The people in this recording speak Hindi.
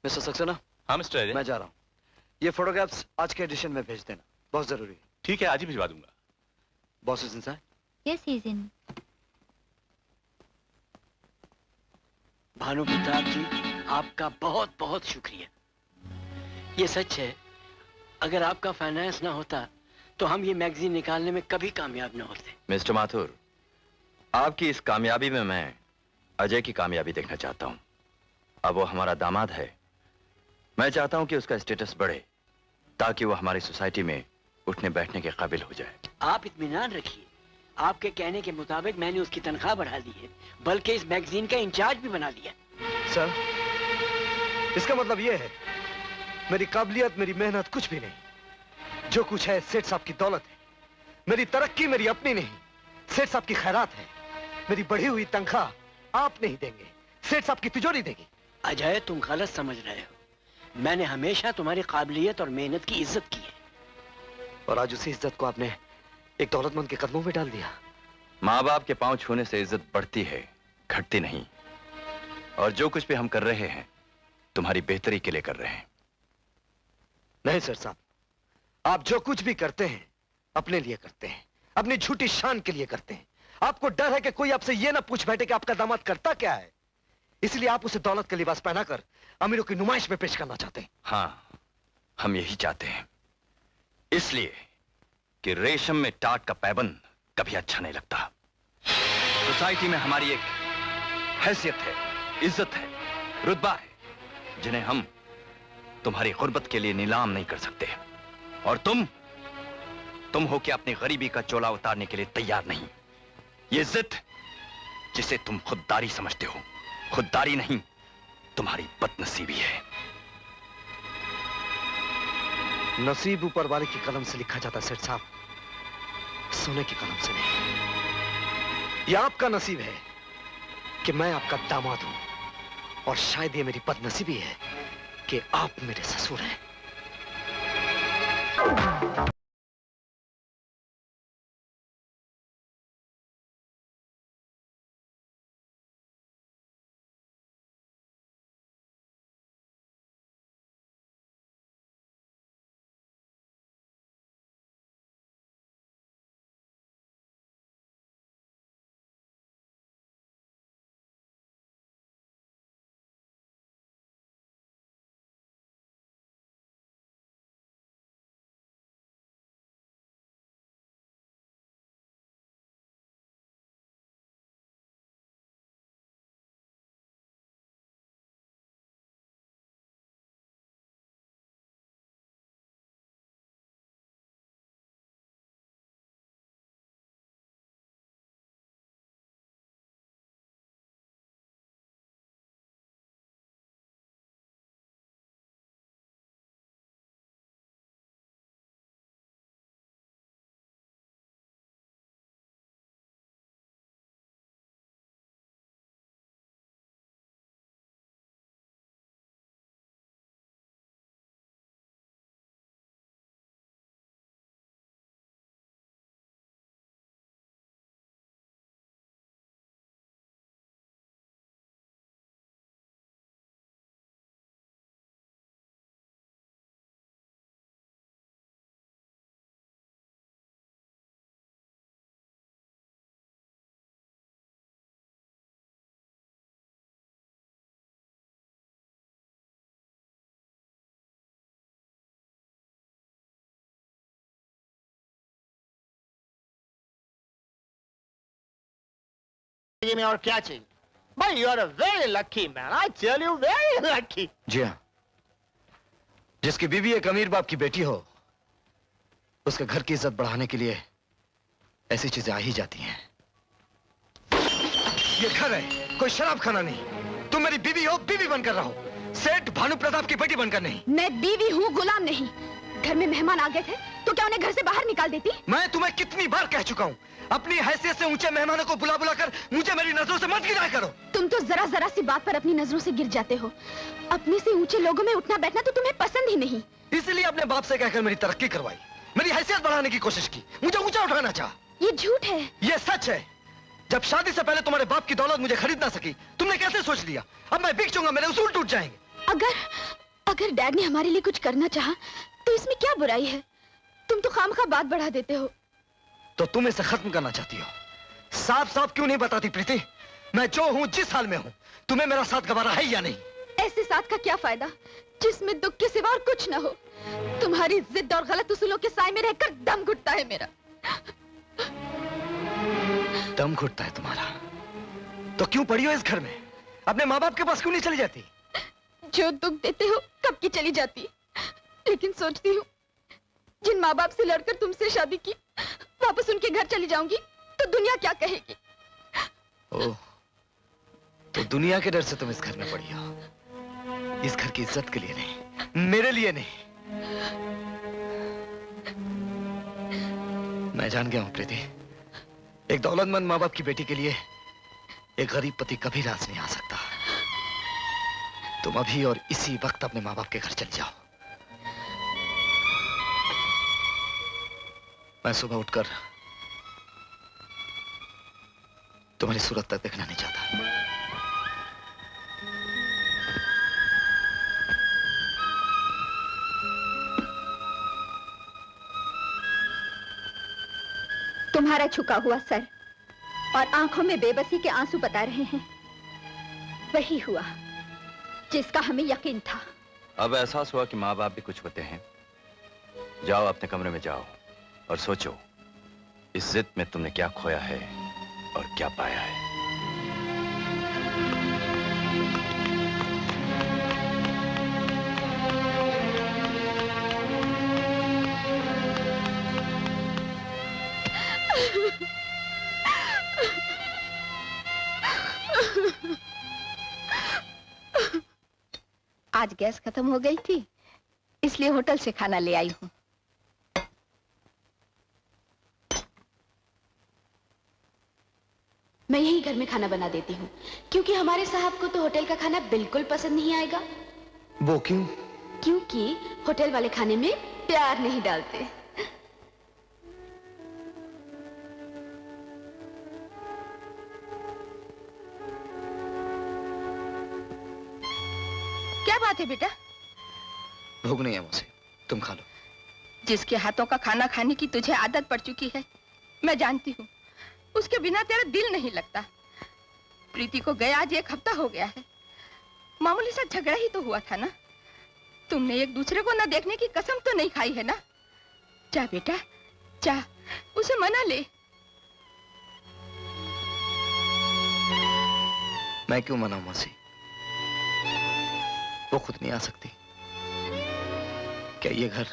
मिस्टर सक्सेना। हाँ मिस्टर अजय। मैं जा रहा हूँ। ये फोटोग्राफ्स आज के एडिशन में भेज देना, बहुत जरूरी है। ठीक है, आज ही भिजवा दूंगा। Boss is inside? Yes he is in. Bhanu Pratap ji, आपका बहुत बहुत शुक्रिया। ये सच है, अगर आपका फाइनेंस ना होता तो हम ये मैगजीन निकालने में कभी कामयाब ना होते। मिस्टर माथुर, आपकी इस कामयाबी में मैं अजय की कामयाबी देखना चाहता हूं। अब वो हमारा दामाद है, मैं चाहता हूं कि उसका स्टेटस बढ़े ताकि वो हमारी सोसाइटी में उठने बैठने के काबिल हो जाए। आप इत्मीनान रखिए, आपके कहने के मुताबिक मैंने उसकी तनख्वाह बढ़ा दी है, बल्कि इस मैगजीन का इंचार्ज भी बना दिया। सर, इसका मतलब ये है मेरी काबिलियत, मेरी मेहनत कुछ भी नहीं। जो कुछ है सेठ साहब की दौलत है। मेरी तरक्की मेरी अपनी नहीं, सेठ साहब की खैरात है। मेरी बढ़ी हुई तनख्वाह आप नहीं देंगे, सेठ साहब की तिजोरी देगी। अजय, तुम गलत समझ रहे हो। मैंने हमेशा तुम्हारी काबिलियत और मेहनत की इज्जत की है, और आज उसी इज्जत को आपने एक दौलतमंद के कदमों में डाल दिया। माँ बाप के पांव छूने से इज्जत बढ़ती है, घटती नहीं। और जो कुछ भी हम कर रहे हैं तुम्हारी बेहतरी के लिए कर रहे हैं। नहीं सर साहब, आप जो कुछ भी करते हैं अपने लिए करते हैं, अपनी झूठी शान के लिए करते हैं। आपको डर है कि कोई आपसे यह ना पूछ बैठे कि आपका दामाद करता क्या है, इसलिए आप उसे दौलत का लिबास पहनाकर अमीरों की नुमाइश में पेश करना चाहते हैं। हाँ, हम यही चाहते हैं, इसलिए कि रेशम में टाट का पैबंद कभी अच्छा नहीं लगता। सोसाइटी में हमारी एक हैसियत है, इज्जत है, रुतबा है, जिन्हें हम तुम्हारी गुर्बत के लिए नीलाम नहीं कर सकते। और तुम हो कि अपनी गरीबी का चोला उतारने के लिए तैयार नहीं। ये जिद जिसे तुम खुददारी समझते हो, खुददारी नहीं, तुम्हारी बदनसीबी है। नसीब ऊपर वाले की कलम से लिखा जाता सेठ साहब, सोने की कलम से नहीं। यह आपका नसीब है कि मैं आपका दामाद हूं, और शायद ये मेरी बदनसीबी है कि आप मेरे ससुर हैं। में और क्या चाहिए भाई? You are a very lucky man, I tell you, very lucky. जी हाँ, जिसकी बीवी एक अमीर बाप की बेटी हो, उसके घर की इज्जत बढ़ाने के लिए ऐसी चीजें आ ही जाती हैं। ये घर है, कोई शराब खाना नहीं। तुम मेरी बीवी हो, बीवी बनकर रहो, सेठ भानु प्रताप की बेटी बनकर नहीं। मैं बीवी हूँ, गुलाम नहीं। घर में मेहमान आ गए थे तो क्या उन्हें घर से बाहर निकाल देती? मैं तुम्हें कितनी बार कह चुका हूँ, अपनी हैसियत से ऊंचे मेहमानों को बुला बुला कर मुझे मेरी नजरों से मत गिराया करो। तुम तो जरा जरा सी बात पर अपनी नजरों से गिर जाते हो। अपने से ऊंचे लोगों में उठना बैठना तो तुम्हें पसंद ही नहीं। इसलिए अपने बाप से कहकर मेरी तरक्की करवाई, मेरी हैसियत बढ़ाने की कोशिश की, मुझे ऊंचा उठाना चाहा। ये झूठ है। ये सच है। जब शादी से पहले तुम्हारे बाप की दौलत मुझे खरीद ना सकी, तुमने कैसे सोच लिया अब मैं बिक जाऊंगा, मेरे उसूल टूट जाएंगे? अगर डैड ने हमारे लिए कुछ करना चाहा तो इसमें क्या बुराई है? तुम तो खामखा बात बढ़ा देते हो। तो तुम इसे खत्म करना चाहती हो? साफ साफ क्यों नहीं बताती प्रीति? मैं जो हूं, जिस हाल में हूं, तुम्हें मेरा साथ गवारा है या नहीं? ऐसे साथ का क्या फायदा जिसमें दुख के सिवा और कुछ न हो? तुम्हारी जिद और गलत उसूलों के साए में रहकर दम घुटता है मेरा। दम घुटता है तुम्हारा? तो क्यों पड़ी हो इस घर में? अपने माँ बाप के पास क्यों नहीं चली जाती? जो दुख देते हो कब की चली जाती, लेकिन सोचती हूँ जिन माँ बाप से लड़कर तुमसे शादी की वापस उनके घर चली जाऊंगी तो दुनिया क्या कहेगी? ओह, तो दुनिया के डर से तुम इस घर में पड़ी हो। इस घर की इज्जत के लिए नहीं, मेरे लिए नहीं। मैं जान गया हूं प्रीति, एक दौलतमंद माँ बाप की बेटी के लिए एक गरीब पति कभी राज नहीं आ सकता। तुम अभी और इसी वक्त अपने माँ बाप के घर चले जाओ। मैं सुबह उठकर तुम्हारी सूरत तक देखना नहीं चाहता। तुम्हारा झुका हुआ सर और आंखों में बेबसी के आंसू बता रहे हैं, वही हुआ जिसका हमें यकीन था। अब एहसास हुआ कि माँ बाप भी कुछ होते हैं। जाओ अपने कमरे में जाओ और सोचो इस जिद में तुमने क्या खोया है और क्या पाया है। आज गैस खत्म हो गई थी, इसलिए होटल से खाना ले आई हूँ। मैं यही घर में खाना बना देती हूँ, क्योंकि हमारे साहब को तो होटल का खाना बिल्कुल पसंद नहीं आएगा। वो क्यों? क्योंकि होटल वाले खाने में प्यार नहीं डालते। क्या बात है बेटा? भूख नहीं है मुझे, तुम खा लो। जिसके हाथों का खाना खाने की तुझे आदत पड़ चुकी है, मैं जानती हूँ, उसके बिना तेरा दिल नहीं लगता। प्रीति को गए आज 1 हफ्ता हो गया है। मामूली सा झगड़ा ही तो हुआ था ना। तुमने एक दूसरे को न देखने की कसम तो नहीं खाई है ना? जा बेटा जा, उसे मना ले। मैं क्यों मनाऊं मौसी? वो खुद नहीं आ सकती? क्या ये घर